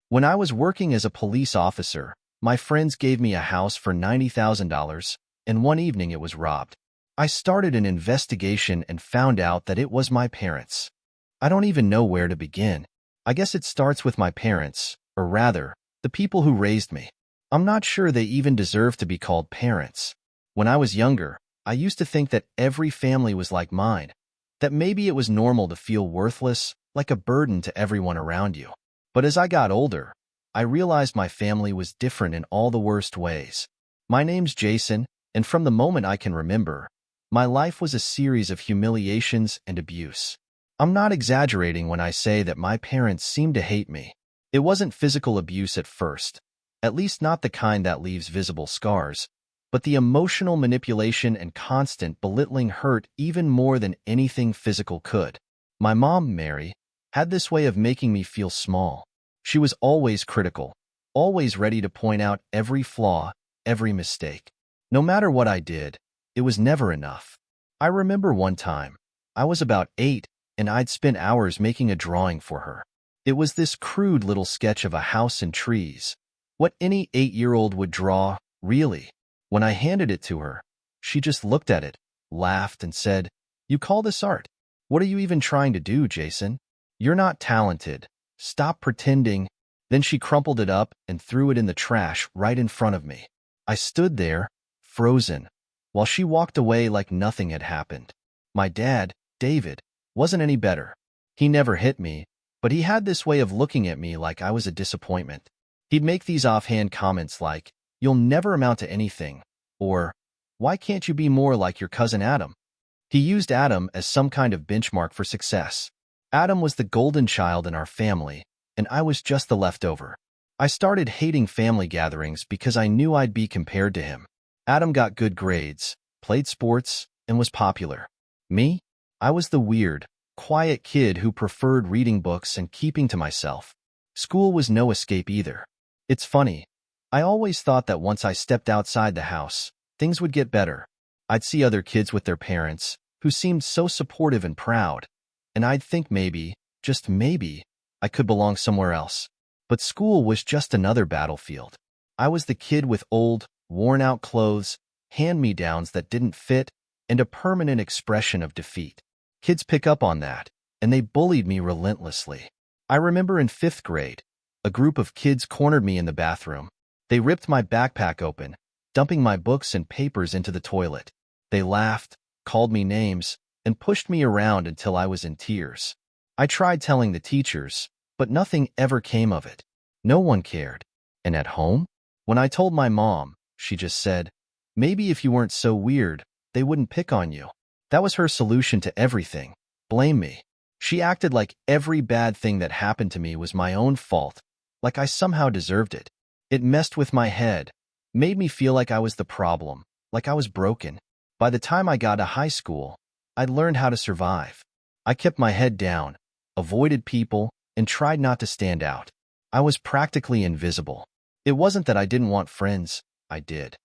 When I was working as a police officer, my friends gave me a house for $90,000, and one evening it was robbed. I started an investigation and found out that it was my parents. I don't even know where to begin. I guess it starts with my parents, or rather, the people who raised me. I'm not sure they even deserve to be called parents. When I was younger, I used to think that every family was like mine, that maybe it was normal to feel worthless, like a burden to everyone around you. But as I got older, I realized my family was different in all the worst ways. My name's Jason, and from the moment I can remember, my life was a series of humiliations and abuse. I'm not exaggerating when I say that my parents seemed to hate me. It wasn't physical abuse at first, at least not the kind that leaves visible scars, but the emotional manipulation and constant belittling hurt even more than anything physical could. My mom, Mary, had this way of making me feel small. She was always critical, always ready to point out every flaw, every mistake. No matter what I did, it was never enough. I remember one time, I was about 8, and I'd spent hours making a drawing for her. It was this crude little sketch of a house and trees. What any 8-year-old would draw, really. When I handed it to her, she just looked at it, laughed, and said, "You call this art? What are you even trying to do, Jason? You're not talented. Stop pretending." Then she crumpled it up and threw it in the trash right in front of me. I stood there, frozen, while she walked away like nothing had happened. My dad, David, wasn't any better. He never hit me, but he had this way of looking at me like I was a disappointment. He'd make these offhand comments like, "You'll never amount to anything," or, "Why can't you be more like your cousin Adam?" He used Adam as some kind of benchmark for success. Adam was the golden child in our family, and I was just the leftover. I started hating family gatherings because I knew I'd be compared to him. Adam got good grades, played sports, and was popular. Me? I was the weird, quiet kid who preferred reading books and keeping to myself. School was no escape either. It's funny, I always thought that once I stepped outside the house, things would get better. I'd see other kids with their parents, who seemed so supportive and proud, and I'd think maybe, just maybe, I could belong somewhere else. But school was just another battlefield. I was the kid with old, worn-out clothes, hand-me-downs that didn't fit, and a permanent expression of defeat. Kids pick up on that, and they bullied me relentlessly. I remember in 5th grade, a group of kids cornered me in the bathroom. They ripped my backpack open, dumping my books and papers into the toilet. They laughed, called me names, and pushed me around until I was in tears. I tried telling the teachers, but nothing ever came of it. No one cared. And at home? When I told my mom, she just said, "Maybe if you weren't so weird, they wouldn't pick on you." That was her solution to everything. Blame me. She acted like every bad thing that happened to me was my own fault, like I somehow deserved it. It messed with my head, made me feel like I was the problem, like I was broken. By the time I got to high school, I'd learned how to survive. I kept my head down, avoided people, and tried not to stand out. I was practically invisible. It wasn't that I didn't want friends, I did.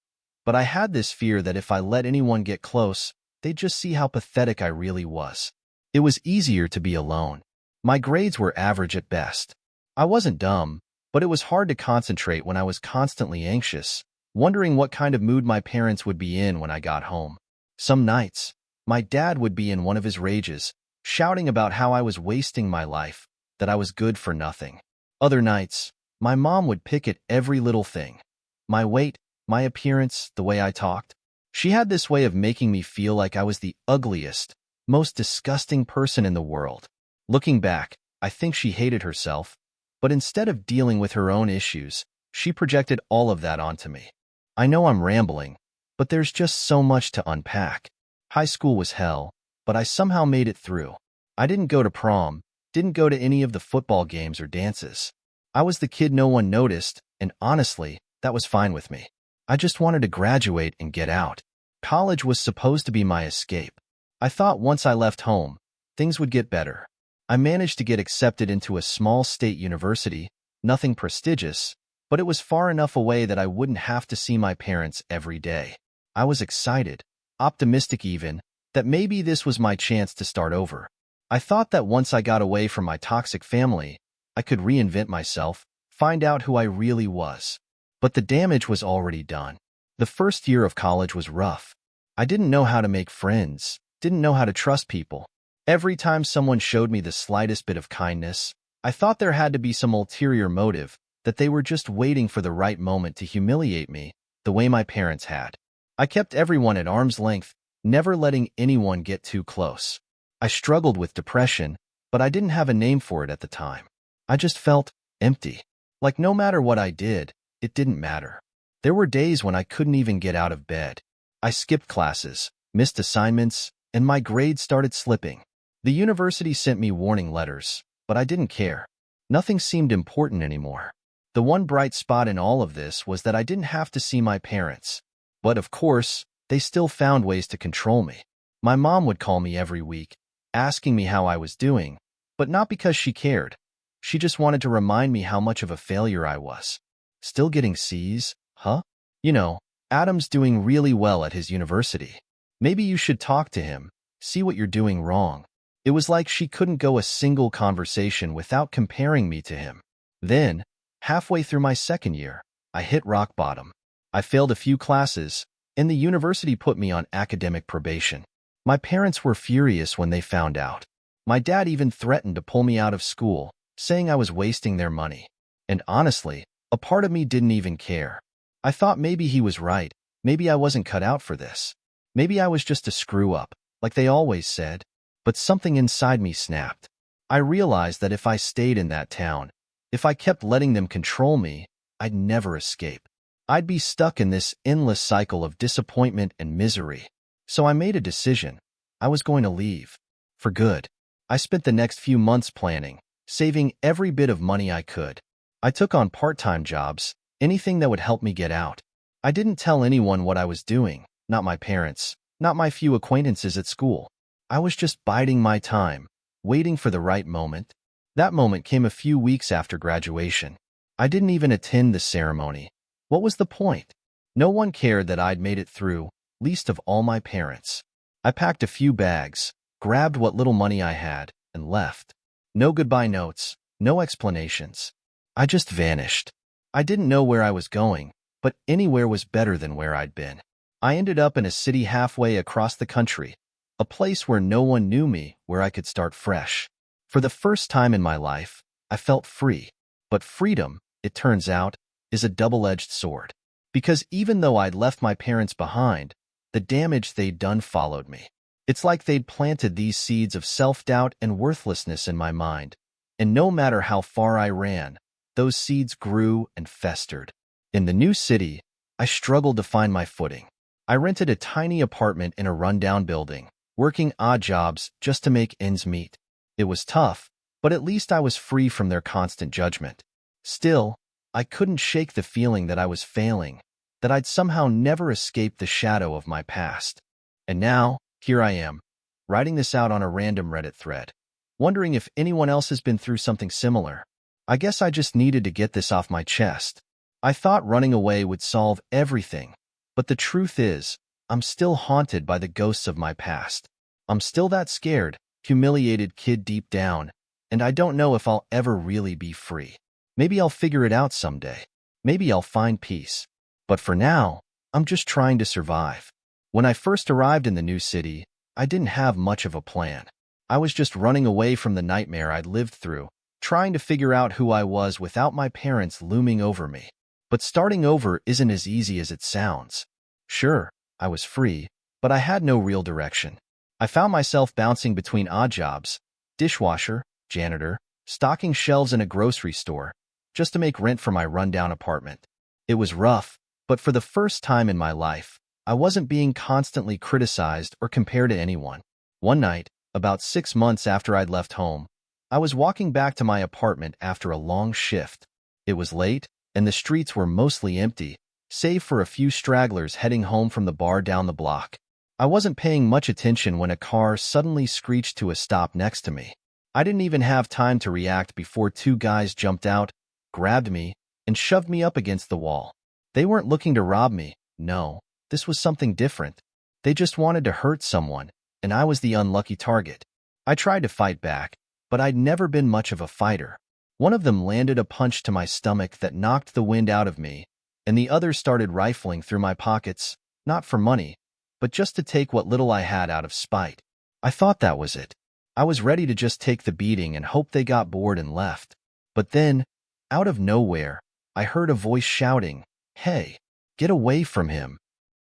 But I had this fear that if I let anyone get close, they'd just see how pathetic I really was. It was easier to be alone. My grades were average at best. I wasn't dumb, but it was hard to concentrate when I was constantly anxious, wondering what kind of mood my parents would be in when I got home. Some nights, my dad would be in one of his rages, shouting about how I was wasting my life, that I was good for nothing. Other nights, my mom would pick at every little thing. My weight, my appearance, the way I talked. She had this way of making me feel like I was the ugliest, most disgusting person in the world. Looking back, I think she hated herself, but instead of dealing with her own issues, she projected all of that onto me. I know I'm rambling, but there's just so much to unpack. High school was hell, but I somehow made it through. I didn't go to prom, didn't go to any of the football games or dances. I was the kid no one noticed, and honestly, that was fine with me. I just wanted to graduate and get out. College was supposed to be my escape. I thought once I left home, things would get better. I managed to get accepted into a small state university, nothing prestigious, but it was far enough away that I wouldn't have to see my parents every day. I was excited, optimistic even, that maybe this was my chance to start over. I thought that once I got away from my toxic family, I could reinvent myself, find out who I really was. But the damage was already done. The first year of college was rough. I didn't know how to make friends, didn't know how to trust people. Every time someone showed me the slightest bit of kindness, I thought there had to be some ulterior motive, that they were just waiting for the right moment to humiliate me, the way my parents had. I kept everyone at arm's length, never letting anyone get too close. I struggled with depression, but I didn't have a name for it at the time. I just felt empty. Like no matter what I did, it didn't matter. There were days when I couldn't even get out of bed. I skipped classes, missed assignments, and my grades started slipping. The university sent me warning letters, but I didn't care. Nothing seemed important anymore. The one bright spot in all of this was that I didn't have to see my parents. But of course, they still found ways to control me. My mom would call me every week, asking me how I was doing, but not because she cared. She just wanted to remind me how much of a failure I was. Still getting C's, huh? You know, Adam's doing really well at his university. Maybe you should talk to him, see what you're doing wrong. It was like she couldn't go a single conversation without comparing me to him. Then, halfway through my second year, I hit rock bottom. I failed a few classes, and the university put me on academic probation. My parents were furious when they found out. My dad even threatened to pull me out of school, saying I was wasting their money. And honestly, a part of me didn't even care. I thought maybe he was right, maybe I wasn't cut out for this. Maybe I was just a screw-up, like they always said. But something inside me snapped. I realized that if I stayed in that town, if I kept letting them control me, I'd never escape. I'd be stuck in this endless cycle of disappointment and misery. So I made a decision. I was going to leave. For good. I spent the next few months planning, saving every bit of money I could. I took on part-time jobs, anything that would help me get out. I didn't tell anyone what I was doing, not my parents, not my few acquaintances at school. I was just biding my time, waiting for the right moment. That moment came a few weeks after graduation. I didn't even attend the ceremony. What was the point? No one cared that I'd made it through, least of all my parents. I packed a few bags, grabbed what little money I had, and left. No goodbye notes, no explanations. I just vanished. I didn't know where I was going, but anywhere was better than where I'd been. I ended up in a city halfway across the country, a place where no one knew me, where I could start fresh. For the first time in my life, I felt free. But freedom, it turns out, is a double-edged sword. Because even though I'd left my parents behind, the damage they'd done followed me. It's like they'd planted these seeds of self-doubt and worthlessness in my mind. And no matter how far I ran, those seeds grew and festered. In the new city, I struggled to find my footing. I rented a tiny apartment in a rundown building, working odd jobs just to make ends meet. It was tough, but at least I was free from their constant judgment. Still, I couldn't shake the feeling that I was failing, that I'd somehow never escape the shadow of my past. And now, here I am, writing this out on a random Reddit thread, wondering if anyone else has been through something similar. I guess I just needed to get this off my chest. I thought running away would solve everything, but the truth is, I'm still haunted by the ghosts of my past. I'm still that scared, humiliated kid deep down, and I don't know if I'll ever really be free. Maybe I'll figure it out someday. Maybe I'll find peace. But for now, I'm just trying to survive. When I first arrived in the new city, I didn't have much of a plan. I was just running away from the nightmare I'd lived through, trying to figure out who I was without my parents looming over me. But starting over isn't as easy as it sounds. Sure, I was free, but I had no real direction. I found myself bouncing between odd jobs, dishwasher, janitor, stocking shelves in a grocery store, just to make rent for my rundown apartment. It was rough, but for the first time in my life, I wasn't being constantly criticized or compared to anyone. One night, about 6 months after I'd left home, I was walking back to my apartment after a long shift. It was late, and the streets were mostly empty, save for a few stragglers heading home from the bar down the block. I wasn't paying much attention when a car suddenly screeched to a stop next to me. I didn't even have time to react before 2 guys jumped out, grabbed me, and shoved me up against the wall. They weren't looking to rob me. No, this was something different. They just wanted to hurt someone, and I was the unlucky target. I tried to fight back, but I'd never been much of a fighter. One of them landed a punch to my stomach that knocked the wind out of me, and the other started rifling through my pockets, not for money, but just to take what little I had out of spite. I thought that was it. I was ready to just take the beating and hope they got bored and left. But then, out of nowhere, I heard a voice shouting, "Hey, get away from him."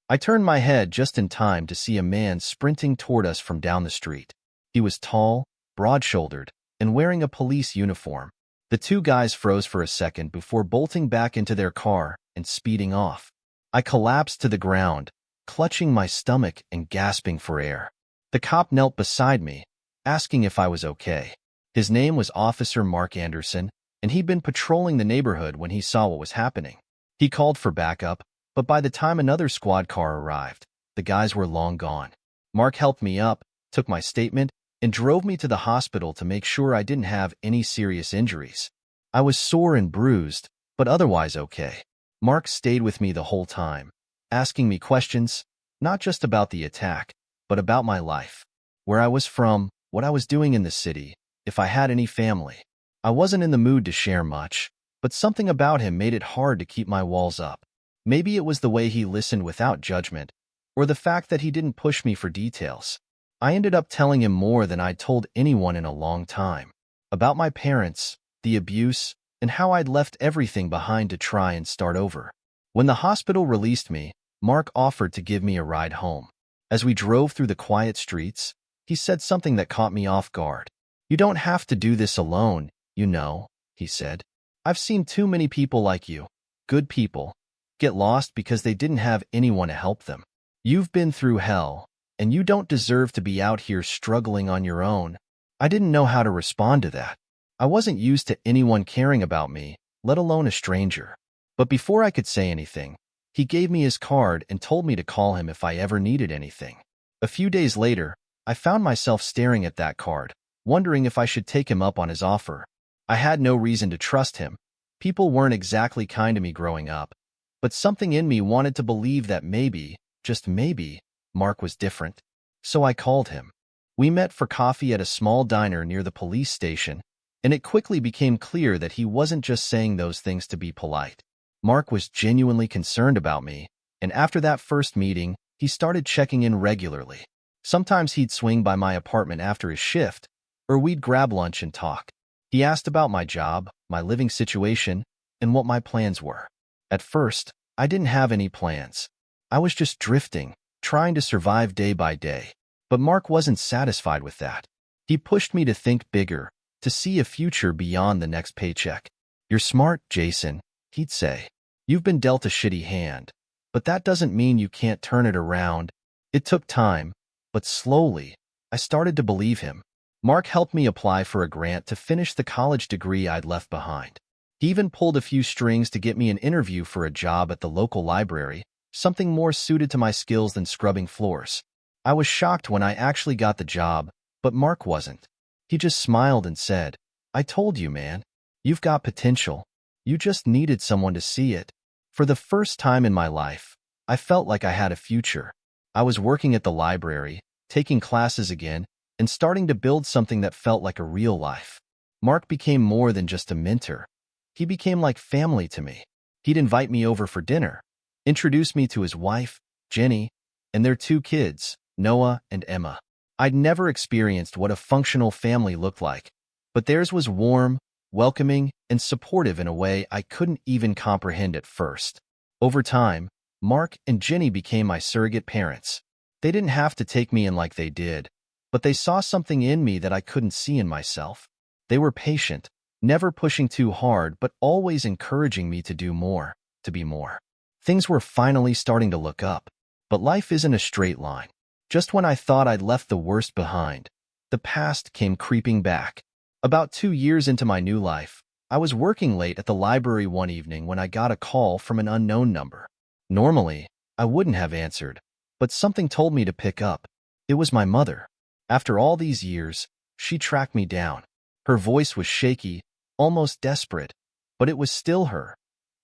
I turned my head just in time to see a man sprinting toward us from down the street. He was tall, broad-shouldered, and wearing a police uniform. The two guys froze for a second before bolting back into their car and speeding off. I collapsed to the ground, clutching my stomach and gasping for air. The cop knelt beside me, asking if I was okay. His name was Officer Mark Anderson, and he'd been patrolling the neighborhood when he saw what was happening. He called for backup, but by the time another squad car arrived, the guys were long gone. Mark helped me up, took my statement, and drove me to the hospital to make sure I didn't have any serious injuries. I was sore and bruised, but otherwise okay. Mark stayed with me the whole time, asking me questions, not just about the attack, but about my life, where I was from, what I was doing in the city, if I had any family. I wasn't in the mood to share much, but something about him made it hard to keep my walls up. Maybe it was the way he listened without judgment, or the fact that he didn't push me for details. I ended up telling him more than I'd told anyone in a long time. About my parents, the abuse, and how I'd left everything behind to try and start over. When the hospital released me, Mark offered to give me a ride home. As we drove through the quiet streets, he said something that caught me off guard. "You don't have to do this alone, you know," he said. "I've seen too many people like you, good people, get lost because they didn't have anyone to help them. You've been through hell, and you don't deserve to be out here struggling on your own." I didn't know how to respond to that. I wasn't used to anyone caring about me, let alone a stranger. But before I could say anything, he gave me his card and told me to call him if I ever needed anything. A few days later, I found myself staring at that card, wondering if I should take him up on his offer. I had no reason to trust him. People weren't exactly kind to me growing up, but something in me wanted to believe that maybe, just maybe, Mark was different. So I called him. We met for coffee at a small diner near the police station, and it quickly became clear that he wasn't just saying those things to be polite. Mark was genuinely concerned about me, and after that first meeting, he started checking in regularly. Sometimes he'd swing by my apartment after his shift, or we'd grab lunch and talk. He asked about my job, my living situation, and what my plans were. At first, I didn't have any plans. I was just drifting, trying to survive day by day. But Mark wasn't satisfied with that. He pushed me to think bigger, to see a future beyond the next paycheck. "You're smart, Jason," he'd say. "You've been dealt a shitty hand, but that doesn't mean you can't turn it around." It took time, but slowly, I started to believe him. Mark helped me apply for a grant to finish the college degree I'd left behind. He even pulled a few strings to get me an interview for a job at the local library, something more suited to my skills than scrubbing floors. I was shocked when I actually got the job, but Mark wasn't. He just smiled and said, "I told you, man. You've got potential. You just needed someone to see it." For the first time in my life, I felt like I had a future. I was working at the library, taking classes again, and starting to build something that felt like a real life. Mark became more than just a mentor. He became like family to me. He'd invite me over for dinner, introduce me to his wife, Jenny, and their two kids, Noah and Emma. I'd never experienced what a functional family looked like, but theirs was warm, welcoming, and supportive in a way I couldn't even comprehend at first. Over time, Mark and Jenny became my surrogate parents. They didn't have to take me in like they did, but they saw something in me that I couldn't see in myself. They were patient, never pushing too hard, but always encouraging me to do more, to be more. Things were finally starting to look up, but life isn't a straight line. Just when I thought I'd left the worst behind, the past came creeping back. About 2 years into my new life, I was working late at the library one evening when I got a call from an unknown number. Normally, I wouldn't have answered, but something told me to pick up. It was my mother. After all these years, she tracked me down. Her voice was shaky, almost desperate, but it was still her.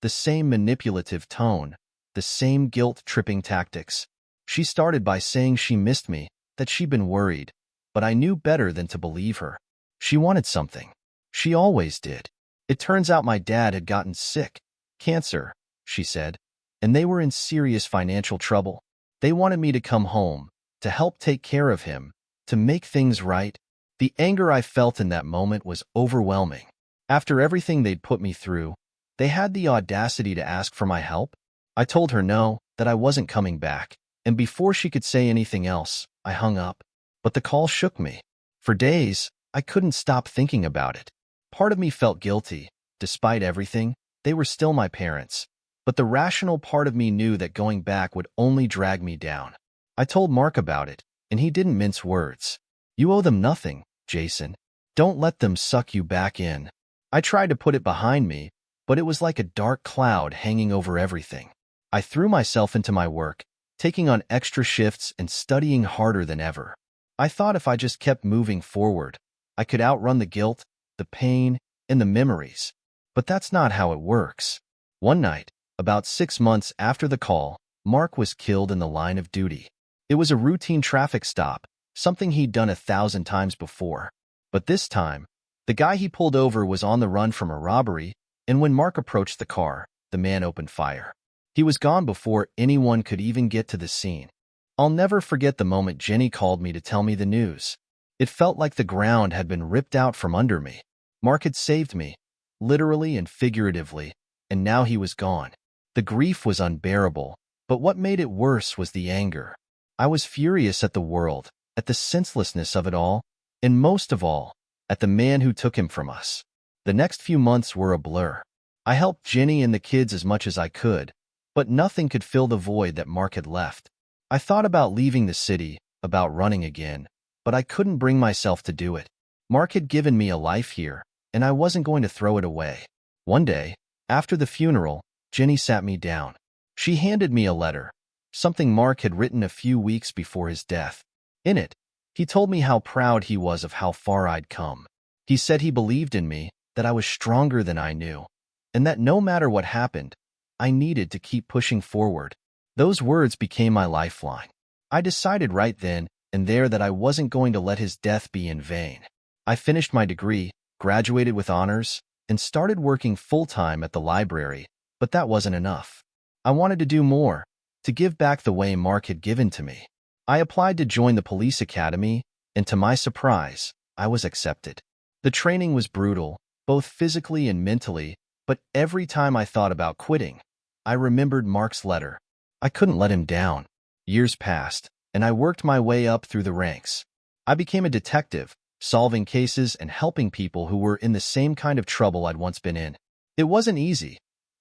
The same manipulative tone, the same guilt-tripping tactics. She started by saying she missed me, that she'd been worried, but I knew better than to believe her. She wanted something. She always did. It turns out my dad had gotten sick. Cancer, she said, and they were in serious financial trouble. They wanted me to come home, to help take care of him, to make things right. The anger I felt in that moment was overwhelming. After everything they'd put me through, they had the audacity to ask for my help? I told her no, that I wasn't coming back, and before she could say anything else, I hung up. But the call shook me. For days, I couldn't stop thinking about it. Part of me felt guilty. Despite everything, they were still my parents. But the rational part of me knew that going back would only drag me down. I told Mark about it, and he didn't mince words. You owe them nothing, Jason. Don't let them suck you back in. I tried to put it behind me, but it was like a dark cloud hanging over everything. I threw myself into my work, taking on extra shifts and studying harder than ever. I thought if I just kept moving forward, I could outrun the guilt, the pain, and the memories. But that's not how it works. One night, about 6 months after the call, Mark was killed in the line of duty. It was a routine traffic stop, something he'd done 1,000 times before. But this time, the guy he pulled over was on the run from a robbery, and when Mark approached the car, the man opened fire. He was gone before anyone could even get to the scene. I'll never forget the moment Jenny called me to tell me the news. It felt like the ground had been ripped out from under me. Mark had saved me, literally and figuratively, and now he was gone. The grief was unbearable, but what made it worse was the anger. I was furious at the world, at the senselessness of it all, and most of all, at the man who took him from us. The next few months were a blur. I helped Jenny and the kids as much as I could, but nothing could fill the void that Mark had left. I thought about leaving the city, about running again, but I couldn't bring myself to do it. Mark had given me a life here, and I wasn't going to throw it away. One day, after the funeral, Jenny sat me down. She handed me a letter, something Mark had written a few weeks before his death. In it, he told me how proud he was of how far I'd come. He said he believed in me, that I was stronger than I knew, and that no matter what happened, I needed to keep pushing forward. Those words became my lifeline. I decided right then and there that I wasn't going to let his death be in vain. I finished my degree, graduated with honors, and started working full-time at the library, but that wasn't enough. I wanted to do more, to give back the way Mark had given to me. I applied to join the police academy, and to my surprise, I was accepted. The training was brutal, both physically and mentally, but every time I thought about quitting, I remembered Mark's letter. I couldn't let him down. Years passed, and I worked my way up through the ranks. I became a detective, solving cases and helping people who were in the same kind of trouble I'd once been in. It wasn't easy.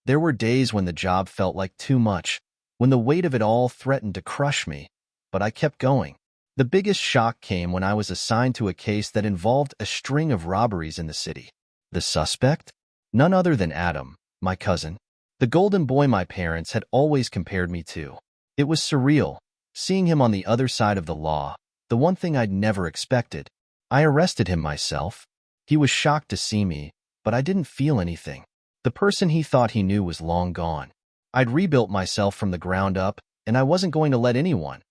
There were days when the job felt like too much, when the weight of it all threatened to crush me, but I kept going. The biggest shock came when I was assigned to a case that involved a string of robberies in the city. The suspect? None other than Adam, my cousin. The golden boy my parents had always compared me to. It was surreal, seeing him on the other side of the law, the one thing I'd never expected. I arrested him myself. He was shocked to see me, but I didn't feel anything. The person he thought he knew was long gone. I'd rebuilt myself from the ground up, and I wasn't going to let anyone,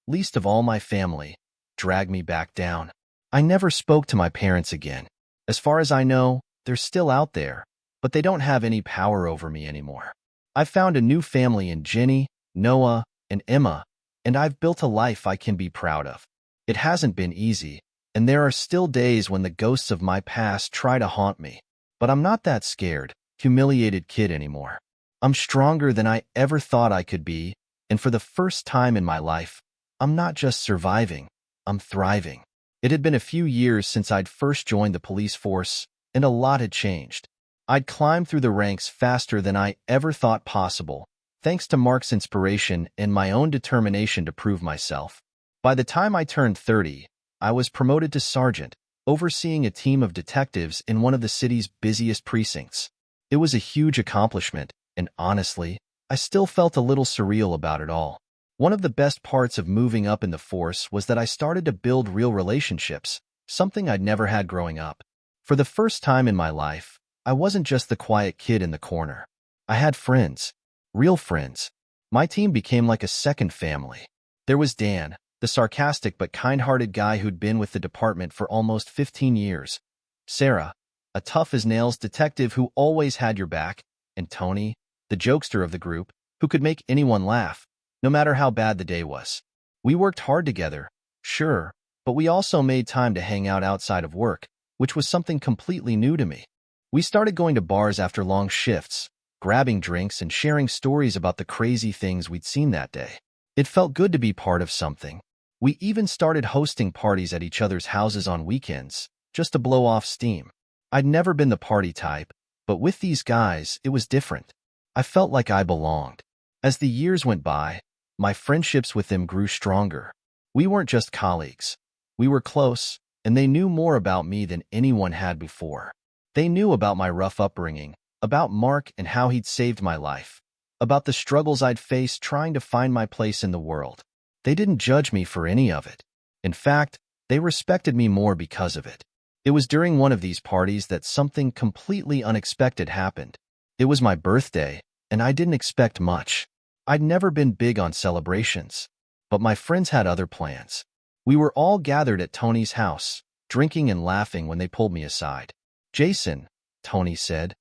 least of all my family, drag me back down. I never spoke to my parents again. As far as I know, they're still out there, but they don't have any power over me anymore. I've found a new family in Jenny, Noah, and Emma, and I've built a life I can be proud of. It hasn't been easy, and there are still days when the ghosts of my past try to haunt me. But I'm not that scared, humiliated kid anymore. I'm stronger than I ever thought I could be, and for the first time in my life, I'm not just surviving, I'm thriving. It had been a few years since I'd first joined the police force, and a lot had changed. I'd climbed through the ranks faster than I ever thought possible, thanks to Mark's inspiration and my own determination to prove myself. By the time I turned 30, I was promoted to sergeant, overseeing a team of detectives in one of the city's busiest precincts. It was a huge accomplishment, and honestly, I still felt a little surreal about it all. One of the best parts of moving up in the force was that I started to build real relationships, something I'd never had growing up. For the first time in my life, I wasn't just the quiet kid in the corner. I had friends, real friends. My team became like a second family. There was Dan, the sarcastic but kind-hearted guy who'd been with the department for almost 15 years. Sarah, a tough-as-nails detective who always had your back, and Tony, the jokester of the group, who could make anyone laugh, no matter how bad the day was. We worked hard together, sure, but we also made time to hang out outside of work, which was something completely new to me. We started going to bars after long shifts, grabbing drinks and sharing stories about the crazy things we'd seen that day. It felt good to be part of something. We even started hosting parties at each other's houses on weekends, just to blow off steam. I'd never been the party type, but with these guys, it was different. I felt like I belonged. As the years went by, my friendships with them grew stronger. We weren't just colleagues. We were close, and they knew more about me than anyone had before. They knew about my rough upbringing, about Mark and how he'd saved my life, about the struggles I'd faced trying to find my place in the world. They didn't judge me for any of it. In fact, they respected me more because of it. It was during one of these parties that something completely unexpected happened. It was my birthday, and I didn't expect much. I'd never been big on celebrations, but my friends had other plans. We were all gathered at Tony's house, drinking and laughing when they pulled me aside. "Jason," Tony said,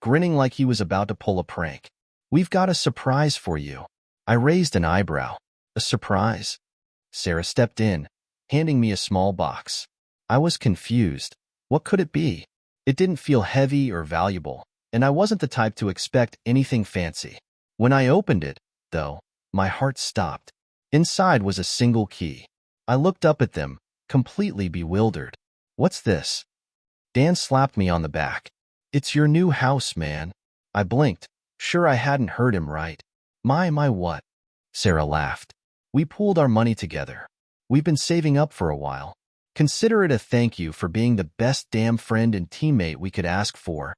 grinning like he was about to pull a prank, "we've got a surprise for you." I raised an eyebrow. "A surprise?" Sarah stepped in, handing me a small box. I was confused. What could it be? It didn't feel heavy or valuable, and I wasn't the type to expect anything fancy. When I opened it, though, my heart stopped. Inside was a single key. I looked up at them, completely bewildered. "What's this?" Dan slapped me on the back. "It's your new house, man." I blinked, sure I hadn't heard him right. My what?" Sarah laughed. "We pooled our money together. We've been saving up for a while. Consider it a thank you for being the best damn friend and teammate we could ask for."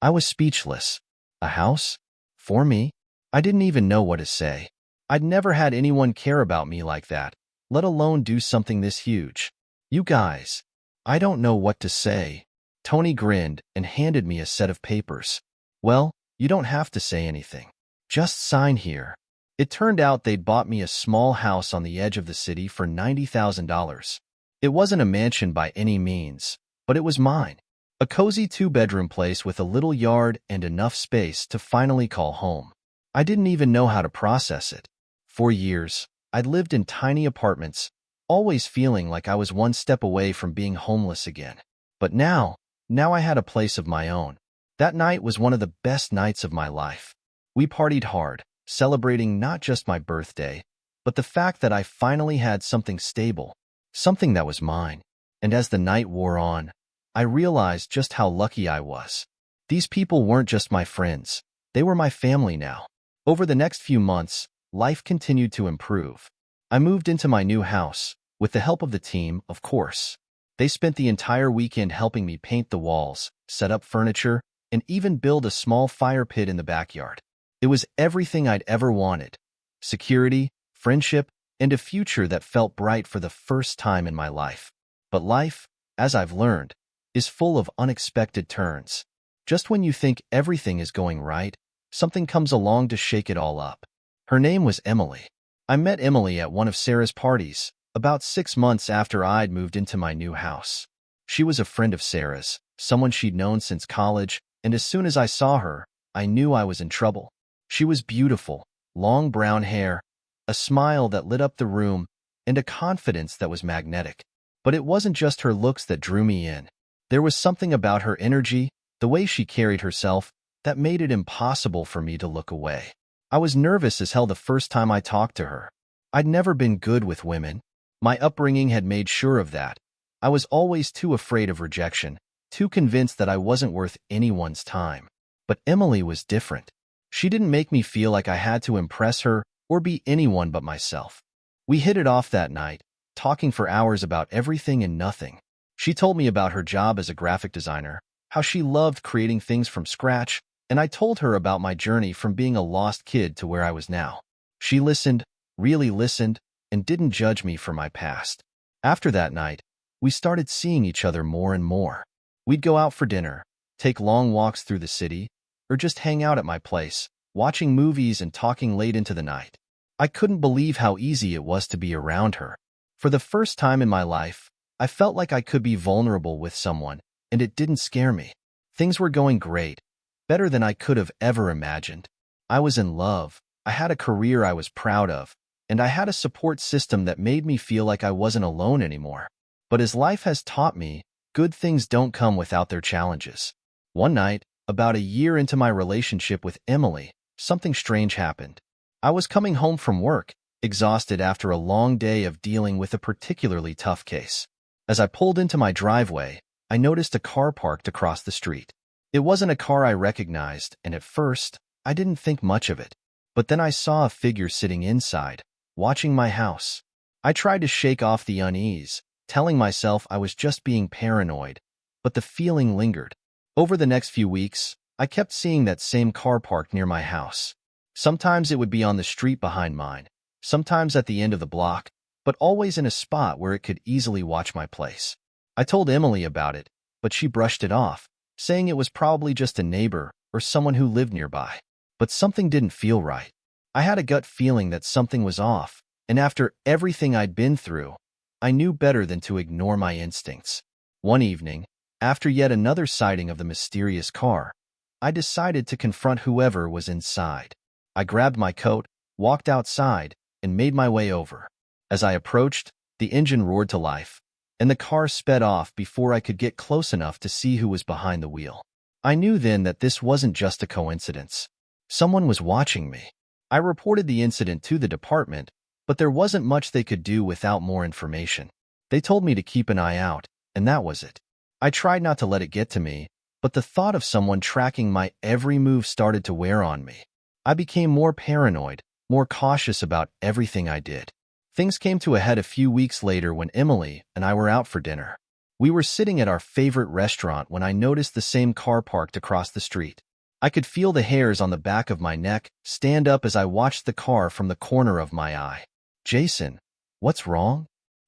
I was speechless. A house? For me? I didn't even know what to say. I'd never had anyone care about me like that, let alone do something this huge. "You guys." I don't know what to say. Tony grinned and handed me a set of papers. "Well, you don't have to say anything. Just sign here." It turned out they'd bought me a small house on the edge of the city for $90,000. It wasn't a mansion by any means, but it was mine. A cozy two-bedroom place with a little yard and enough space to finally call home. I didn't even know how to process it. For years, I'd lived in tiny apartments, always feeling like I was one step away from being homeless again. But now I had a place of my own. That night was one of the best nights of my life. We partied hard, celebrating not just my birthday, but the fact that I finally had something stable, something that was mine. And as the night wore on, I realized just how lucky I was. These people weren't just my friends. They were my family now. Over the next few months, life continued to improve. I moved into my new house, with the help of the team, of course. They spent the entire weekend helping me paint the walls, set up furniture, and even build a small fire pit in the backyard. It was everything I'd ever wanted: security, friendship, and a future that felt bright for the first time in my life. But life, as I've learned, is full of unexpected turns. Just when you think everything is going right, something comes along to shake it all up. Her name was Emily. I met Emily at one of Sarah's parties, about 6 months after I'd moved into my new house. She was a friend of Sarah's, someone she'd known since college, and as soon as I saw her, I knew I was in trouble. She was beautiful, long brown hair, a smile that lit up the room, and a confidence that was magnetic. But it wasn't just her looks that drew me in. There was something about her energy, the way she carried herself, that made it impossible for me to look away. I was nervous as hell the first time I talked to her. I'd never been good with women. My upbringing had made sure of that. I was always too afraid of rejection, too convinced that I wasn't worth anyone's time. But Emily was different. She didn't make me feel like I had to impress her or be anyone but myself. We hit it off that night, talking for hours about everything and nothing. She told me about her job as a graphic designer, how she loved creating things from scratch, and I told her about my journey from being a lost kid to where I was now. She listened, really listened, and didn't judge me for my past. After that night, we started seeing each other more and more. We'd go out for dinner, take long walks through the city, or just hang out at my place, watching movies and talking late into the night. I couldn't believe how easy it was to be around her. For the first time in my life, I felt like I could be vulnerable with someone, and it didn't scare me. Things were going great, better than I could have ever imagined. I was in love, I had a career I was proud of, and I had a support system that made me feel like I wasn't alone anymore. But as life has taught me, good things don't come without their challenges. One night, about a year into my relationship with Emily, something strange happened. I was coming home from work, exhausted after a long day of dealing with a particularly tough case. As I pulled into my driveway, I noticed a car parked across the street. It wasn't a car I recognized, and at first, I didn't think much of it. But then I saw a figure sitting inside, watching my house. I tried to shake off the unease, telling myself I was just being paranoid, but the feeling lingered. Over the next few weeks, I kept seeing that same car parked near my house. Sometimes it would be on the street behind mine, sometimes at the end of the block, but always in a spot where it could easily watch my place. I told Emily about it, but she brushed it off, saying it was probably just a neighbor or someone who lived nearby. But something didn't feel right. I had a gut feeling that something was off, and after everything I'd been through, I knew better than to ignore my instincts. One evening, after yet another sighting of the mysterious car, I decided to confront whoever was inside. I grabbed my coat, walked outside, and made my way over. As I approached, the engine roared to life, and the car sped off before I could get close enough to see who was behind the wheel. I knew then that this wasn't just a coincidence. Someone was watching me. I reported the incident to the department, but there wasn't much they could do without more information. They told me to keep an eye out, and that was it. I tried not to let it get to me, but the thought of someone tracking my every move started to wear on me. I became more paranoid, more cautious about everything I did. Things came to a head a few weeks later when Emily and I were out for dinner. We were sitting at our favorite restaurant when I noticed the same car parked across the street. I could feel the hairs on the back of my neck stand up as I watched the car from the corner of my eye. "Jason, what's wrong?"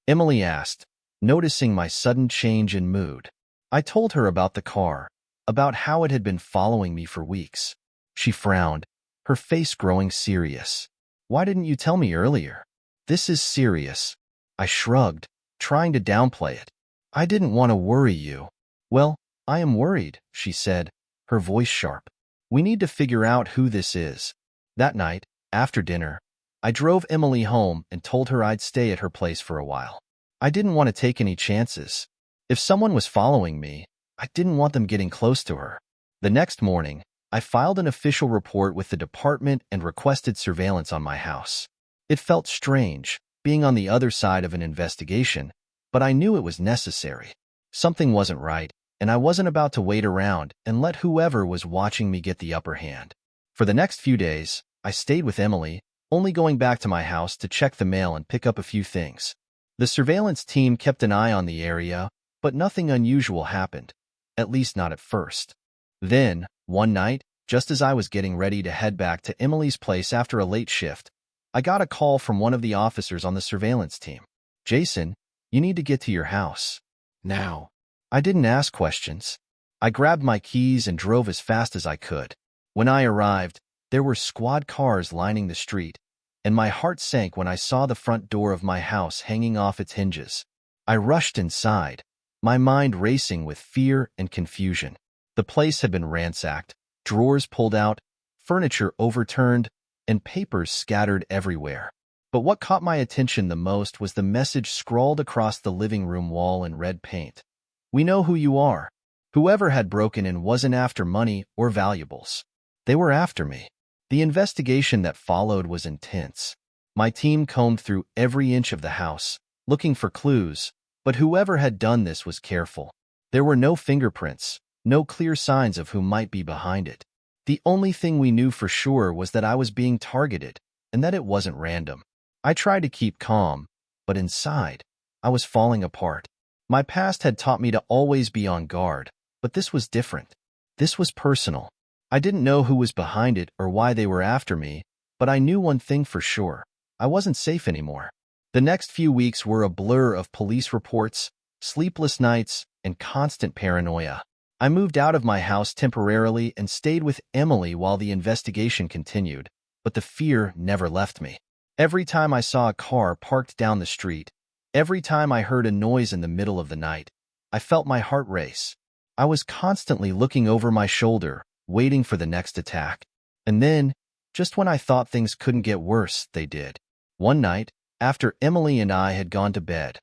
Emily asked, noticing my sudden change in mood. I told her about the car, about how it had been following me for weeks. She frowned, her face growing serious. "Why didn't you tell me earlier?" "This is serious." I shrugged, trying to downplay it. "I didn't want to worry you." "Well, I am worried," she said, her voice sharp. "We need to figure out who this is." That night, after dinner, I drove Emily home and told her I'd stay at her place for a while. I didn't want to take any chances. If someone was following me, I didn't want them getting close to her. The next morning, I filed an official report with the department and requested surveillance on my house. It felt strange, being on the other side of an investigation, but I knew it was necessary. Something wasn't right, and I wasn't about to wait around and let whoever was watching me get the upper hand. For the next few days, I stayed with Emily, only going back to my house to check the mail and pick up a few things. The surveillance team kept an eye on the area, but nothing unusual happened, at least not at first. Then, one night, just as I was getting ready to head back to Emily's place after a late shift, I got a call from one of the officers on the surveillance team. "Jason, you need to get to your house now." I didn't ask questions. I grabbed my keys and drove as fast as I could. When I arrived, there were squad cars lining the street, and my heart sank when I saw the front door of my house hanging off its hinges. I rushed inside, my mind racing with fear and confusion. The place had been ransacked, drawers pulled out, furniture overturned, and papers scattered everywhere. But what caught my attention the most was the message scrawled across the living room wall in red paint. "We know who you are." Whoever had broken in wasn't after money or valuables. They were after me. The investigation that followed was intense. My team combed through every inch of the house, looking for clues, but whoever had done this was careful. There were no fingerprints, no clear signs of who might be behind it. The only thing we knew for sure was that I was being targeted, and that it wasn't random. I tried to keep calm, but inside, I was falling apart. My past had taught me to always be on guard, but this was different. This was personal. I didn't know who was behind it or why they were after me, but I knew one thing for sure. I wasn't safe anymore. The next few weeks were a blur of police reports, sleepless nights, and constant paranoia. I moved out of my house temporarily and stayed with Emily while the investigation continued, but the fear never left me. Every time I saw a car parked down the street, every time I heard a noise in the middle of the night, I felt my heart race. I was constantly looking over my shoulder, waiting for the next attack. And then, just when I thought things couldn't get worse, they did. One night, after Emily and I had gone to bed,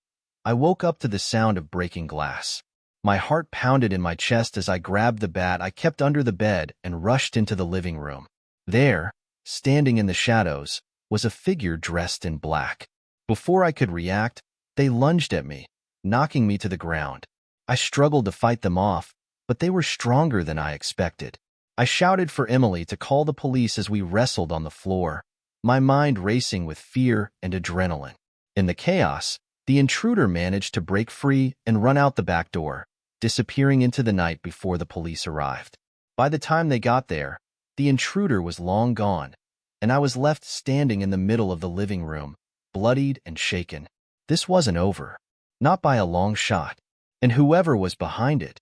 I woke up to the sound of breaking glass. My heart pounded in my chest as I grabbed the bat I kept under the bed and rushed into the living room. There, standing in the shadows, was a figure dressed in black. Before I could react, they lunged at me, knocking me to the ground. I struggled to fight them off, but they were stronger than I expected. I shouted for Emily to call the police as we wrestled on the floor, my mind racing with fear and adrenaline. In the chaos, the intruder managed to break free and run out the back door, disappearing into the night before the police arrived. By the time they got there, the intruder was long gone, and I was left standing in the middle of the living room, bloodied and shaken. This wasn't over. Not by a long shot. And whoever was behind it,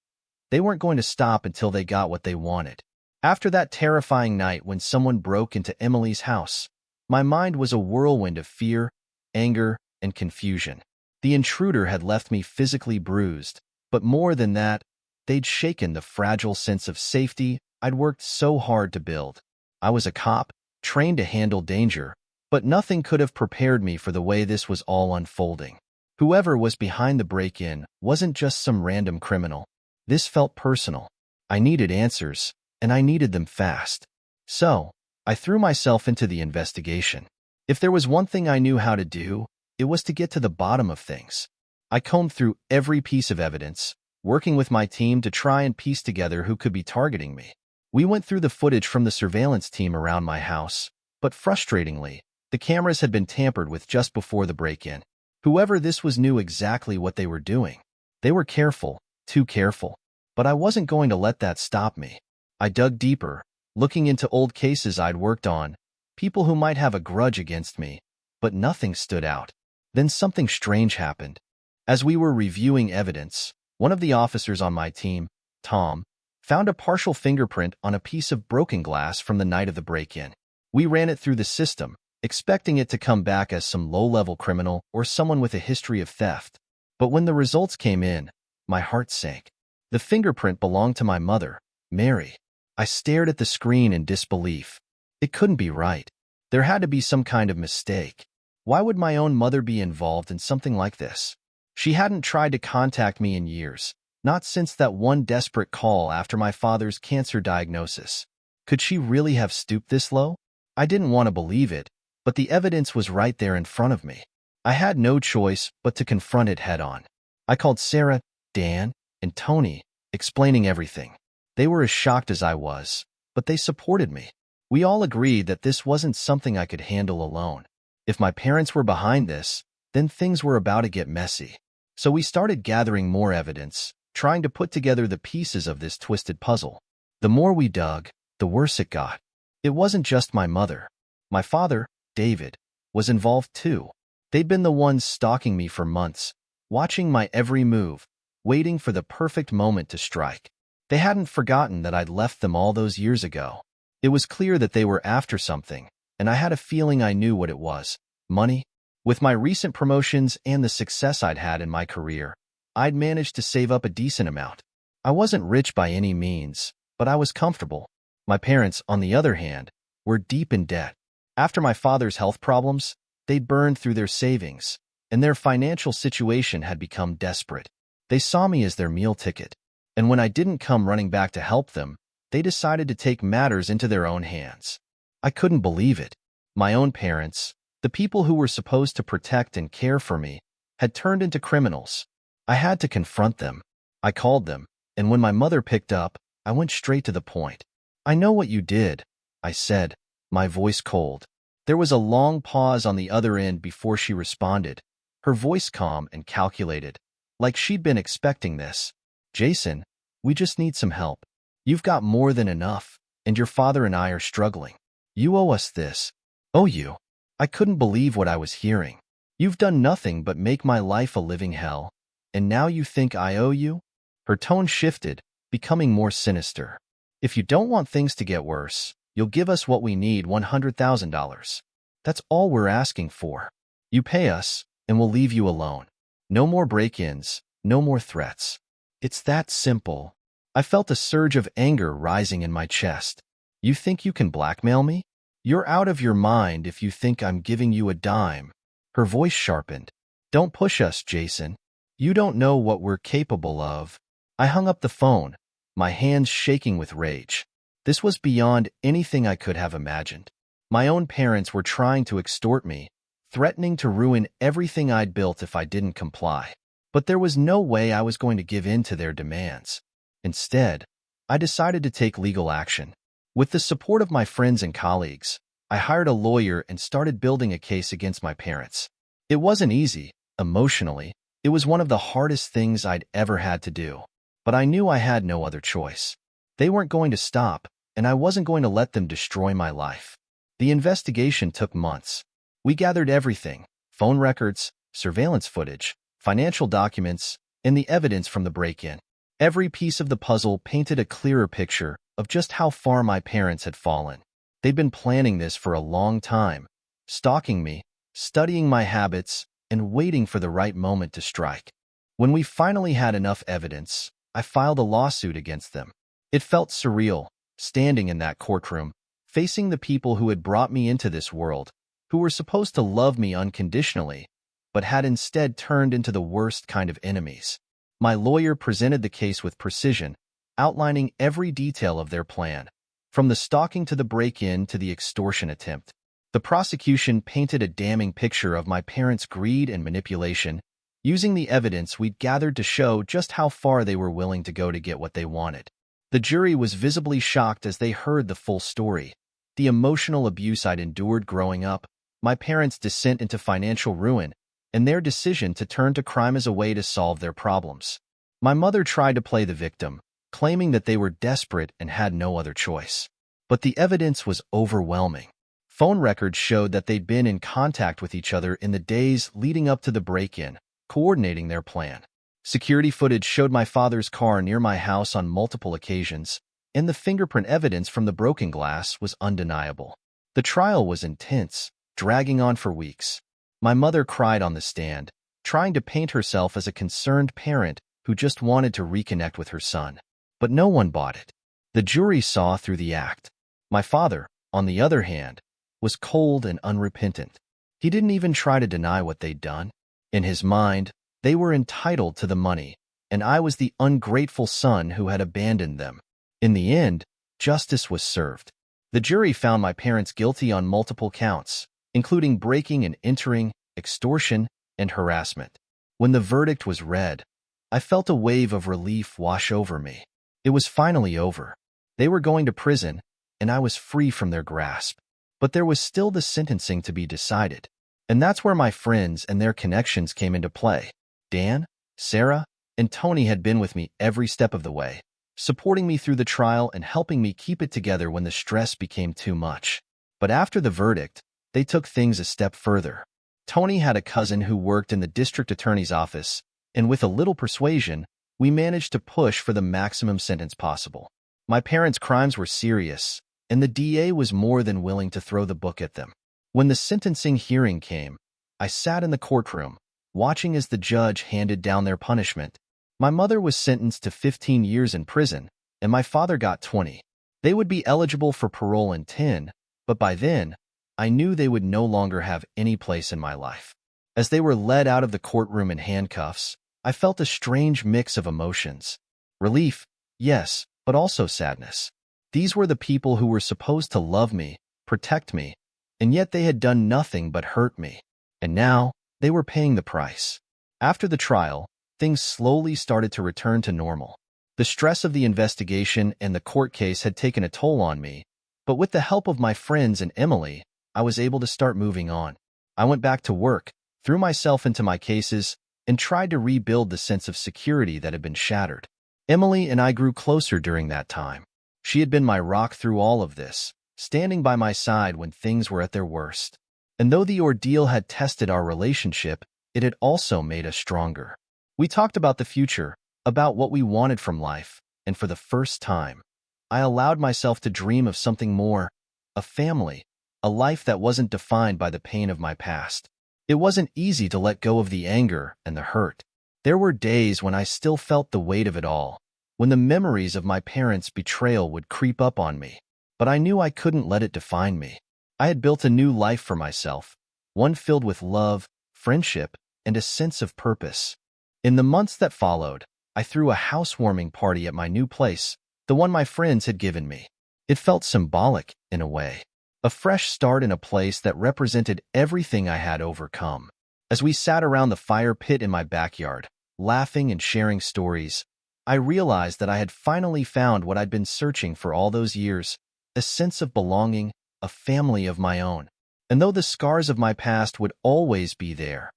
they weren't going to stop until they got what they wanted. After that terrifying night when someone broke into Emily's house, my mind was a whirlwind of fear, anger, and confusion. The intruder had left me physically bruised, but more than that, they'd shaken the fragile sense of safety I'd worked so hard to build. I was a cop, trained to handle danger, but nothing could have prepared me for the way this was all unfolding. Whoever was behind the break-in wasn't just some random criminal. This felt personal. I needed answers, and I needed them fast. So, I threw myself into the investigation. If there was one thing I knew how to do, it was to get to the bottom of things. I combed through every piece of evidence, working with my team to try and piece together who could be targeting me. We went through the footage from the surveillance team around my house, but frustratingly, the cameras had been tampered with just before the break-in. Whoever this was knew exactly what they were doing. They were careful, too careful, but I wasn't going to let that stop me. I dug deeper, looking into old cases I'd worked on, people who might have a grudge against me, but nothing stood out. Then something strange happened. As we were reviewing evidence, one of the officers on my team, Tom, found a partial fingerprint on a piece of broken glass from the night of the break-in. We ran it through the system, expecting it to come back as some low-level criminal or someone with a history of theft. But when the results came in, my heart sank. The fingerprint belonged to my mother, Mary. I stared at the screen in disbelief. It couldn't be right. There had to be some kind of mistake. Why would my own mother be involved in something like this? She hadn't tried to contact me in years, not since that one desperate call after my father's cancer diagnosis. Could she really have stooped this low? I didn't want to believe it, but the evidence was right there in front of me. I had no choice but to confront it head-on. I called Sarah, Dan, and Tony, explaining everything. They were as shocked as I was, but they supported me. We all agreed that this wasn't something I could handle alone. If my parents were behind this, then things were about to get messy. So we started gathering more evidence, trying to put together the pieces of this twisted puzzle. The more we dug, the worse it got. It wasn't just my mother. My father, David, was involved too. They'd been the ones stalking me for months, watching my every move, waiting for the perfect moment to strike. They hadn't forgotten that I'd left them all those years ago. It was clear that they were after something, and I had a feeling I knew what it was. Money? With my recent promotions and the success I'd had in my career, I'd managed to save up a decent amount. I wasn't rich by any means, but I was comfortable. My parents, on the other hand, were deep in debt. After my father's health problems, they'd burned through their savings, and their financial situation had become desperate. They saw me as their meal ticket, and when I didn't come running back to help them, they decided to take matters into their own hands. I couldn't believe it. My own parents, the people who were supposed to protect and care for me, had turned into criminals. I had to confront them. I called them, and when my mother picked up, I went straight to the point. "I know what you did," I said, my voice cold. There was a long pause on the other end before she responded, her voice calm and calculated, like she'd been expecting this. "Jason, we just need some help. You've got more than enough, and your father and I are struggling. You owe us this." "Owe you?" I couldn't believe what I was hearing. "You've done nothing but make my life a living hell, and now you think I owe you?" Her tone shifted, becoming more sinister. "If you don't want things to get worse, you'll give us what we need, $100,000. That's all we're asking for. You pay us, and we'll leave you alone. No more break-ins, no more threats. It's that simple." I felt a surge of anger rising in my chest. You think you can blackmail me? You're out of your mind if you think I'm giving you a dime. Her voice sharpened. Don't push us, Jason. You don't know what we're capable of. I hung up the phone, my hands shaking with rage. This was beyond anything I could have imagined. My own parents were trying to extort me, threatening to ruin everything I'd built if I didn't comply. But there was no way I was going to give in to their demands. Instead, I decided to take legal action. With the support of my friends and colleagues, I hired a lawyer and started building a case against my parents. It wasn't easy, emotionally. It was one of the hardest things I'd ever had to do. But I knew I had no other choice. They weren't going to stop, and I wasn't going to let them destroy my life. The investigation took months. We gathered everything: phone records, surveillance footage, financial documents, and the evidence from the break-in. Every piece of the puzzle painted a clearer picture of just how far my parents had fallen. They'd been planning this for a long time, stalking me, studying my habits, and waiting for the right moment to strike. When we finally had enough evidence, I filed a lawsuit against them. It felt surreal, standing in that courtroom, facing the people who had brought me into this world, who were supposed to love me unconditionally, but had instead turned into the worst kind of enemies. My lawyer presented the case with precision, outlining every detail of their plan, from the stalking to the break-in to the extortion attempt. The prosecution painted a damning picture of my parents' greed and manipulation, using the evidence we'd gathered to show just how far they were willing to go to get what they wanted. The jury was visibly shocked as they heard the full story: the emotional abuse I'd endured growing up, my parents' descent into financial ruin, and their decision to turn to crime as a way to solve their problems. My mother tried to play the victim, claiming that they were desperate and had no other choice. But the evidence was overwhelming. Phone records showed that they'd been in contact with each other in the days leading up to the break-in, coordinating their plan. Security footage showed my father's car near my house on multiple occasions, and the fingerprint evidence from the broken glass was undeniable. The trial was intense, dragging on for weeks. My mother cried on the stand, trying to paint herself as a concerned parent who just wanted to reconnect with her son. But no one bought it. The jury saw through the act. My father, on the other hand, was cold and unrepentant. He didn't even try to deny what they'd done. In his mind, they were entitled to the money, and I was the ungrateful son who had abandoned them. In the end, justice was served. The jury found my parents guilty on multiple counts, including breaking and entering, extortion, and harassment. When the verdict was read, I felt a wave of relief wash over me. It was finally over. They were going to prison, and I was free from their grasp. But there was still the sentencing to be decided. And that's where my friends and their connections came into play. Dan, Sarah, and Tony had been with me every step of the way, supporting me through the trial and helping me keep it together when the stress became too much. But after the verdict, they took things a step further. Tony had a cousin who worked in the district attorney's office, and with a little persuasion, we managed to push for the maximum sentence possible. My parents' crimes were serious, and the DA was more than willing to throw the book at them. When the sentencing hearing came, I sat in the courtroom, watching as the judge handed down their punishment. My mother was sentenced to 15 years in prison, and my father got 20. They would be eligible for parole in 10, but by then, I knew they would no longer have any place in my life. As they were led out of the courtroom in handcuffs, I felt a strange mix of emotions. Relief, yes, but also sadness. These were the people who were supposed to love me, protect me, and yet they had done nothing but hurt me. And now, they were paying the price. After the trial, things slowly started to return to normal. The stress of the investigation and the court case had taken a toll on me, but with the help of my friends and Emily, I was able to start moving on. I went back to work, threw myself into my cases, and tried to rebuild the sense of security that had been shattered. Emily and I grew closer during that time. She had been my rock through all of this, standing by my side when things were at their worst. And though the ordeal had tested our relationship, it had also made us stronger. We talked about the future, about what we wanted from life, and for the first time, I allowed myself to dream of something more: a family, a life that wasn't defined by the pain of my past. It wasn't easy to let go of the anger and the hurt. There were days when I still felt the weight of it all, when the memories of my parents' betrayal would creep up on me. But I knew I couldn't let it define me. I had built a new life for myself, one filled with love, friendship, and a sense of purpose. In the months that followed, I threw a housewarming party at my new place, the one my friends had given me. It felt symbolic, in a way. A fresh start in a place that represented everything I had overcome. As we sat around the fire pit in my backyard, laughing and sharing stories, I realized that I had finally found what I'd been searching for all those years, a sense of belonging, a family of my own. And though the scars of my past would always be there,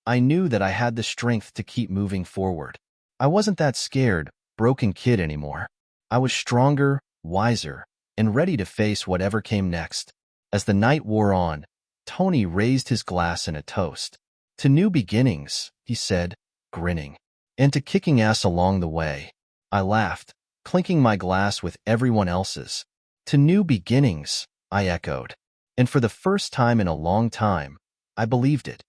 I knew that I had the strength to keep moving forward. I wasn't that scared, broken kid anymore. I was stronger, wiser, and ready to face whatever came next. As the night wore on, Tony raised his glass in a toast. To new beginnings, he said, grinning, and to kicking ass along the way. I laughed, clinking my glass with everyone else's. To new beginnings, I echoed. And for the first time in a long time, I believed it.